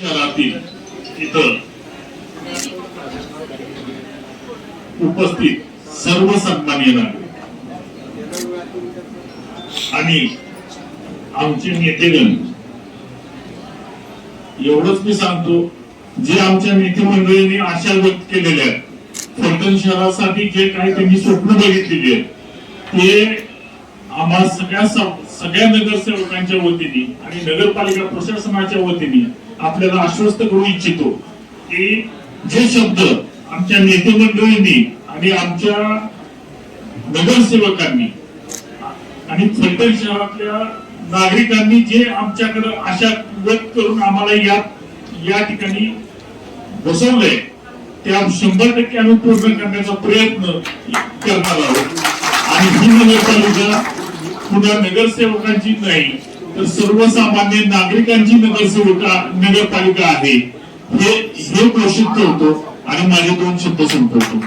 शहरातील इथं उपस्थित सर्व सन्माननीय नागरिक आणि आमचे नेतेगण, एवढंच मी सांगतो, जे आमच्या नेते मंडळींनी आशा व्यक्त केलेल्या आहेत, फलटण शहरासाठी जे काही त्यांनी स्वप्न बघितलेली आहेत, ते आम्हा सगळ्या नगरसेवकांच्या वतीने आणि नगरपालिका प्रशासनाच्या वतीने आपल्याला आश्वस्त करू इच्छितो की जे शब्द आमच्या नेते मंडळींनी आणि आमच्या नगरसेवकांनी आणि फलटण शहरातल्या नागरिकांनी जे आमच्याकडे आशा व्यक्त करून आम्हाला या ठिकाणी बसवलंय, ते 100% आम्ही पूर्ण करण्याचा प्रयत्न करणार आहोत. आणि ही नगरपालिका पुन्हा नगरसेवकांची नाही तर सर्वसामान्य नागरिकांची नगरपालिका आहे हे घोषित करतो आणि माझे 2 शब्द संपवतो.